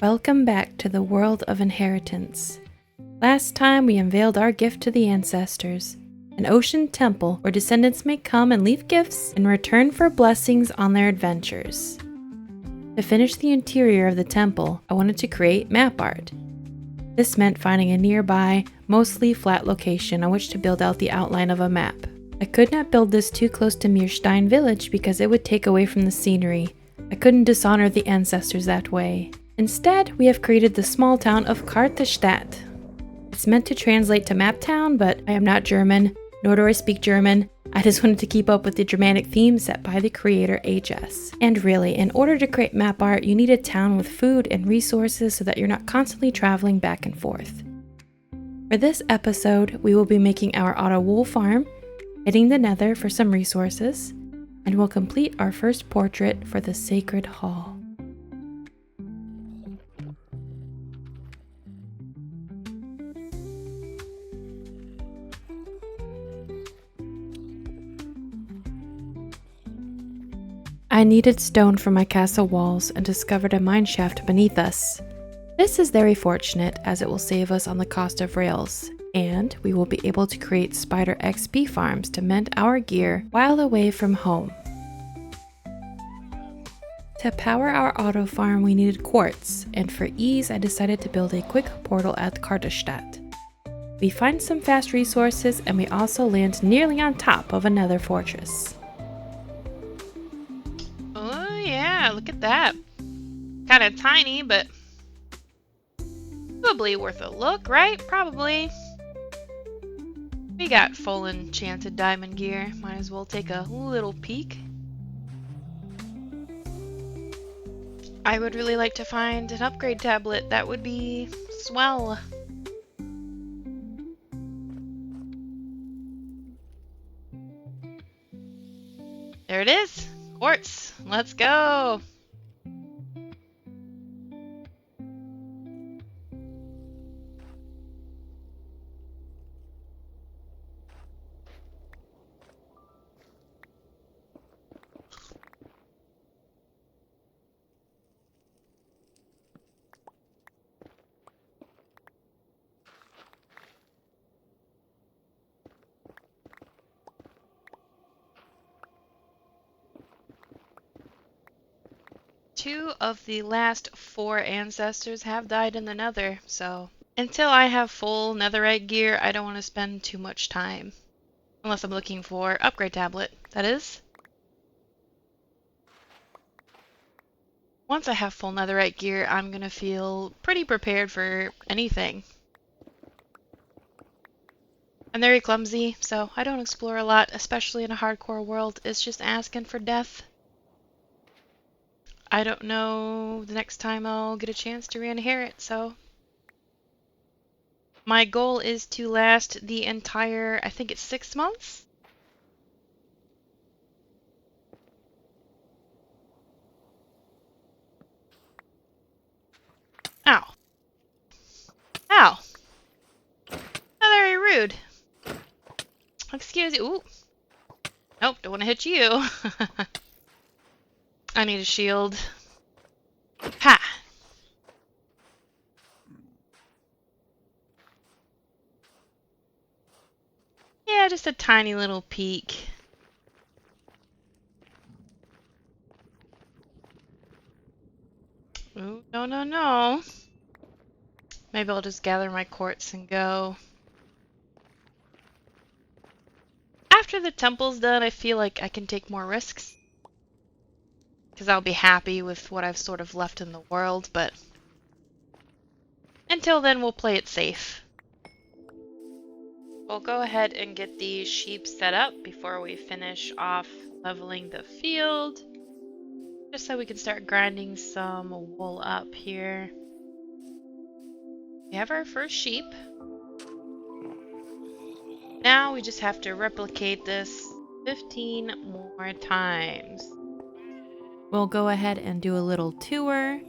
Welcome back to the world of inheritance. Last time we unveiled our gift to the ancestors, an ocean temple where descendants may come and leave gifts in return for blessings on their adventures. To finish the interior of the temple, I wanted to create map art. This meant finding a nearby, mostly flat location on which to build out the outline of a map. I could not build this too close to Meerstein village because it would take away from the scenery. I couldn't dishonor the ancestors that way. Instead, we have created the small town of Kartestadt. It's meant to translate to Map Town, but I am not German, nor do I speak German. I just wanted to keep up with the Germanic theme set by the creator HS. And really, in order to create map art, you need a town with food and resources so that you're not constantly traveling back and forth. For this episode, we will be making our auto wool farm, hitting the nether for some resources, and we'll complete our first portrait for the sacred hall. I needed stone for my castle walls and discovered a mine shaft beneath us. This is very fortunate as it will save us on the cost of rails, and we will be able to create spider XP farms to mend our gear while away from home. To power our auto farm we needed quartz, and for ease I decided to build a quick portal at Kartestadt. We find some fast resources and we also land nearly on top of another fortress. Look at that. Kind of tiny, but probably worth a look, right? Probably. We got full enchanted diamond gear. Might as well take a little peek. I would really like to find an upgrade tablet. That would be swell. There it is. Quartz. Let's go. Two of the last 4 ancestors have died in the nether, so until I have full netherite gear, I don't want to spend too much time. Unless I'm looking for upgrade tablet, that is. Once I have full netherite gear, I'm gonna feel pretty prepared for anything. I'm very clumsy, so I don't explore a lot, especially in a hardcore world. It's just asking for death. I don't know the next time I'll get a chance to re-inherit, so my goal is to last the entire, I think it's 6 months? Ow. Ow. How very rude. Excuse you. Ooh. Nope, don't want to hit you. I need a shield. Ha! Yeah, just a tiny little peek. Ooh, no, no, no. Maybe I'll just gather my quartz and go. After the temple's done, I feel like I can take more risks. Because I'll be happy with what I've sort of left in the world, but until then we'll play it safe. We'll go ahead and get these sheep set up before we finish off leveling the field. Just so we can start grinding some wool up here. We have our first sheep. Now we just have to replicate this 15 more times. We'll go ahead and do a little tour.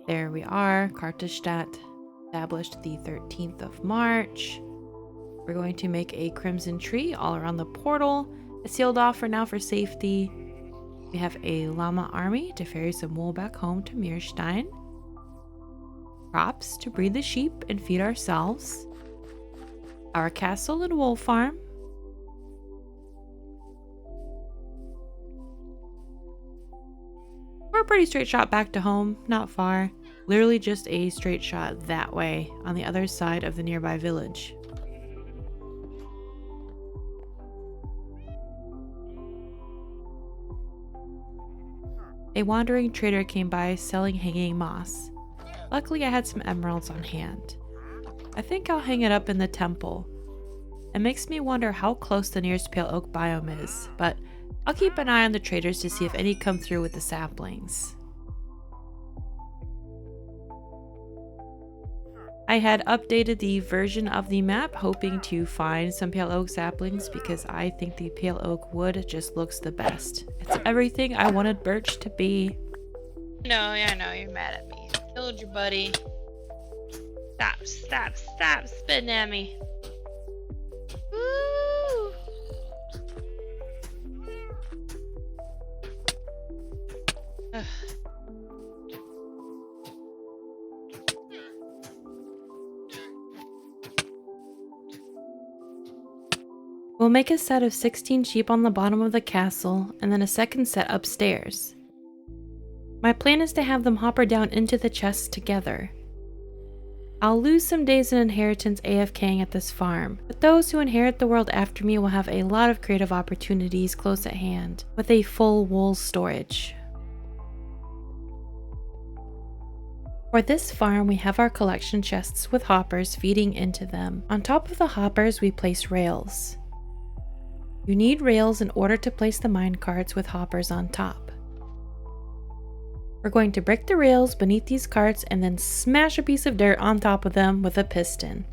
There we are, Kartestadt, established the 13th of March. We're going to make a crimson tree all around the portal. It's sealed off for now for safety. We have a llama army to ferry some wool back home to Meerstein. crops to breed the sheep and feed ourselves, our castle and wool farm, we're a pretty straight shot back to home, not far, literally just a straight shot that way on the other side of the nearby village. A wandering trader came by selling hanging moss. Luckily, I had some emeralds on hand. I think I'll hang it up in the temple. It makes me wonder how close the nearest pale oak biome is, but I'll keep an eye on the traders to see if any come through with the saplings. I had updated the version of the map hoping to find some pale oak saplings because I think the pale oak wood just looks the best. It's everything I wanted birch to be. I know, you're mad at me. Killed your buddy. Stop spitting at me. Woo! Ugh. We'll make a set of 16 sheep on the bottom of the castle and then a second set upstairs. My plan is to have them hopper down into the chests together. I'll lose some days in inheritance AFKing at this farm, but those who inherit the world after me will have a lot of creative opportunities close at hand with a full wool storage. For this farm, we have our collection chests with hoppers feeding into them. On top of the hoppers, we place rails. You need rails in order to place the mine carts with hoppers on top. We're going to break the rails beneath these carts and then smash a piece of dirt on top of them with a piston.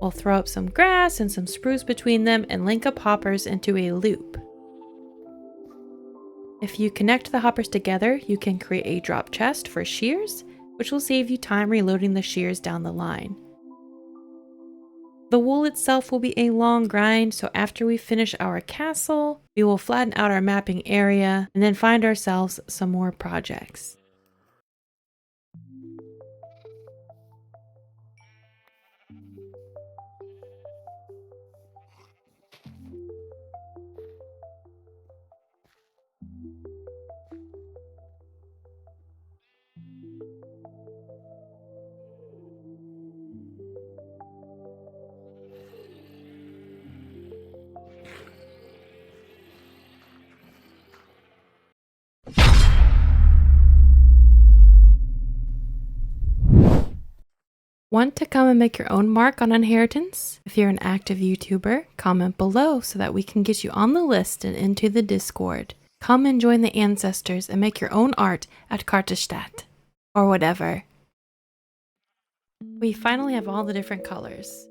We'll throw up some grass and some spruce between them and link up hoppers into a loop. If you connect the hoppers together, you can create a drop chest for shears, which will save you time reloading the shears down the line. The wool itself will be a long grind, so after we finish our castle, we will flatten out our mapping area and then find ourselves some more projects. Want to come and make your own mark on inheritance? If you're an active YouTuber, comment below so that we can get you on the list and into the Discord. Come and join the ancestors and make your own art at Kartestadt. Or whatever. We finally have all the different colors.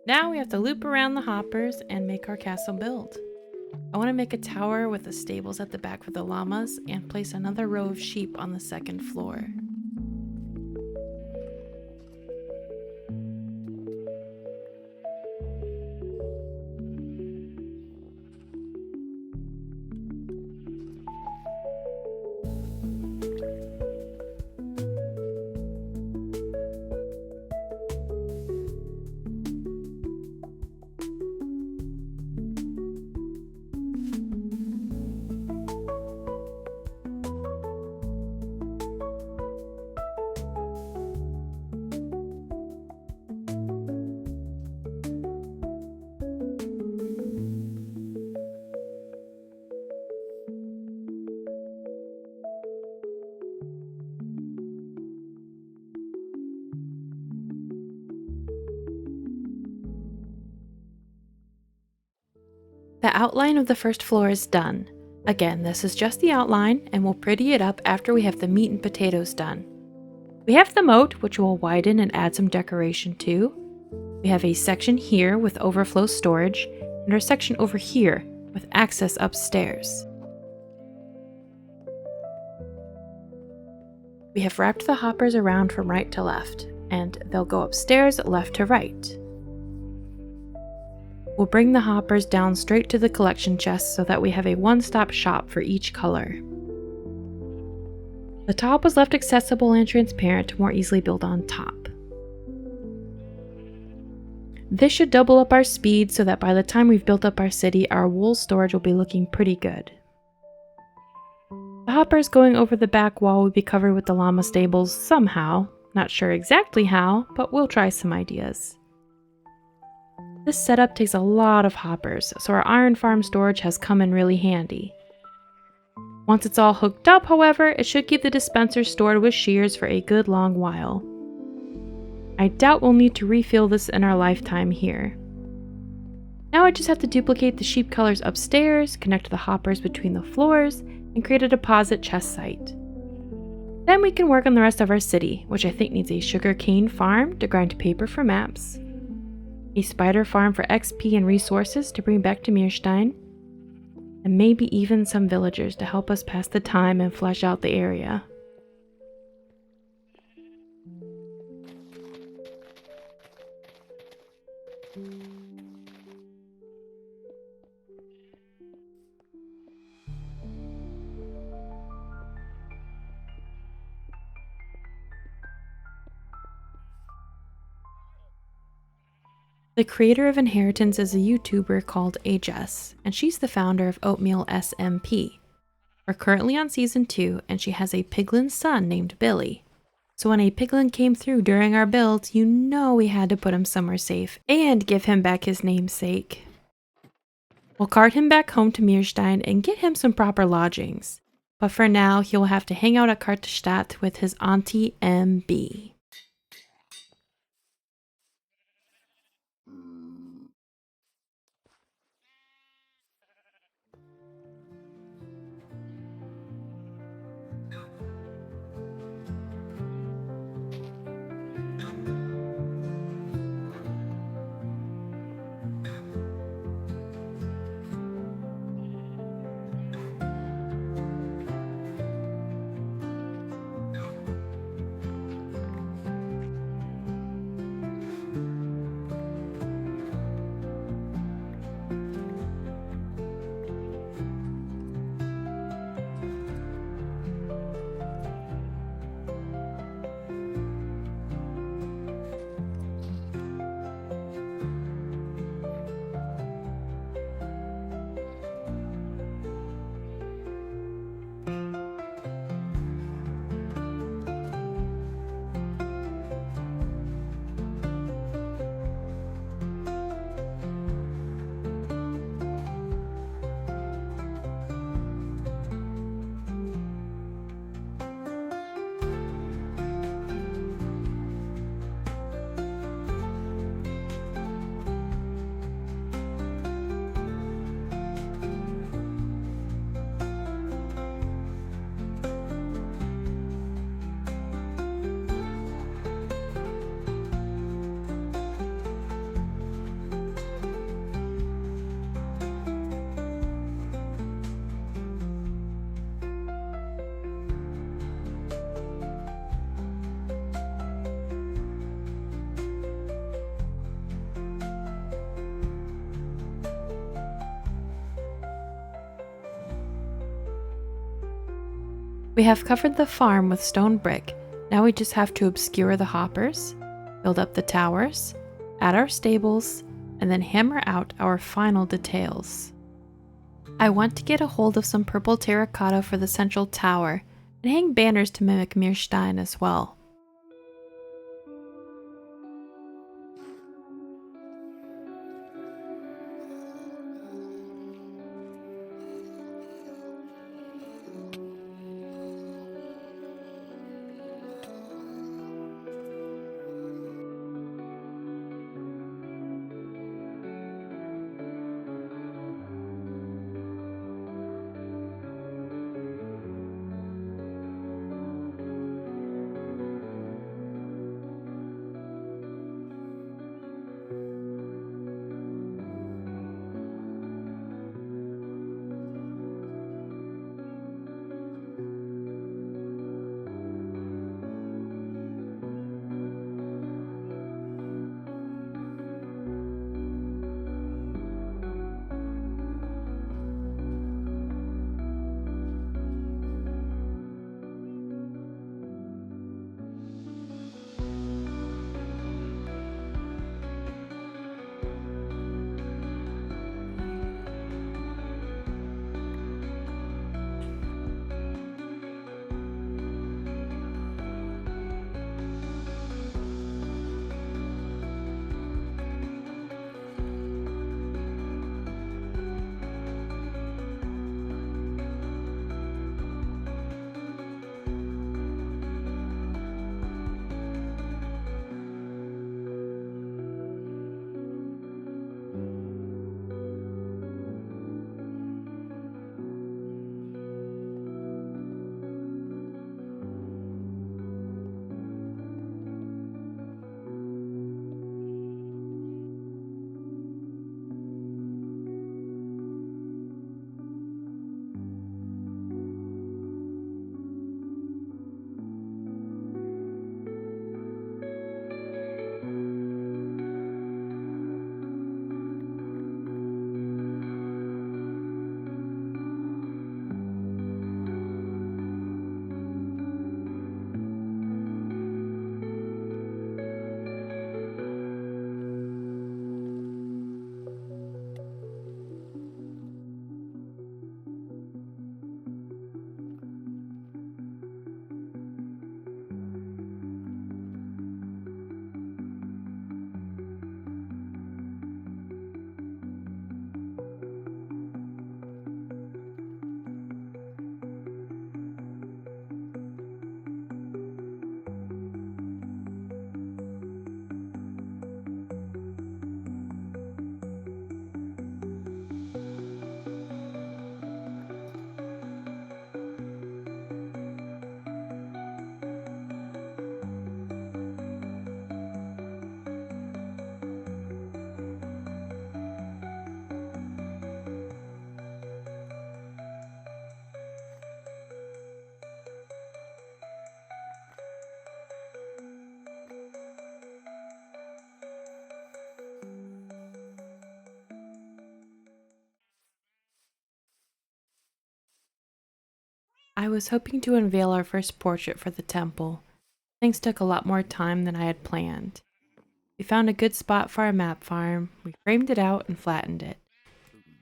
Now we have to loop around the hoppers and make our castle build. I want to make a tower with the stables at the back for the llamas and place another row of sheep on the second floor. The outline of the first floor is done. Again, this is just the outline and we'll pretty it up after we have the meat and potatoes done. We have the moat, which we'll widen and add some decoration to. We have a section here with overflow storage and our section over here with access upstairs. We have wrapped the hoppers around from right to left, and they'll go upstairs left to right. We'll bring the hoppers down straight to the collection chest so that we have a one-stop shop for each color. The top was left accessible and transparent to more easily build on top. This should double up our speed so that by the time we've built up our city, our wool storage will be looking pretty good. The hoppers going over the back wall will be covered with the llama stables somehow. Not sure exactly how, but we'll try some ideas. This setup takes a lot of hoppers, so our iron farm storage has come in really handy. Once it's all hooked up, however, it should keep the dispenser stored with shears for a good long while. I doubt we'll need to refill this in our lifetime here. Now I just have to duplicate the sheep colors upstairs, connect the hoppers between the floors, and create a deposit chest site. Then we can work on the rest of our city, which I think needs a sugarcane farm to grind paper for maps, a spider farm for XP and resources to bring back to Meerstein, and maybe even some villagers to help us pass the time and flesh out the area. The creator of Inheritance is a YouTuber called Ajess, and she's the founder of Oatmeal SMP. We're currently on season 2, and she has a piglin son named Billy. So when a piglin came through during our build, you know we had to put him somewhere safe and give him back his namesake. We'll cart him back home to Meerstein and get him some proper lodgings. But for now, he'll have to hang out at Kartestadt with his auntie MB. We have covered the farm with stone brick. Now we just have to obscure the hoppers, build up the towers, add our stables, and then hammer out our final details. I want to get a hold of some purple terracotta for the central tower and hang banners to mimic Meerstein as well. I was hoping to unveil our first portrait for the temple. Things took a lot more time than I had planned. We found a good spot for our map farm, we framed it out and flattened it.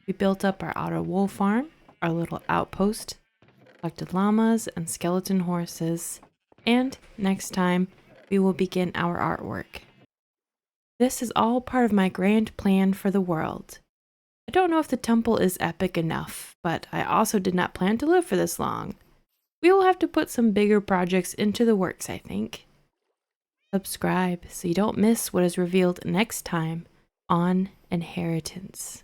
We built up our outer wool farm, our little outpost, collected llamas and skeleton horses, and next time we will begin our artwork. This is all part of my grand plan for the world. I don't know if the temple is epic enough, but I also did not plan to live for this long. We will have to put some bigger projects into the works, I think. Subscribe so you don't miss what is revealed next time on Inheritance.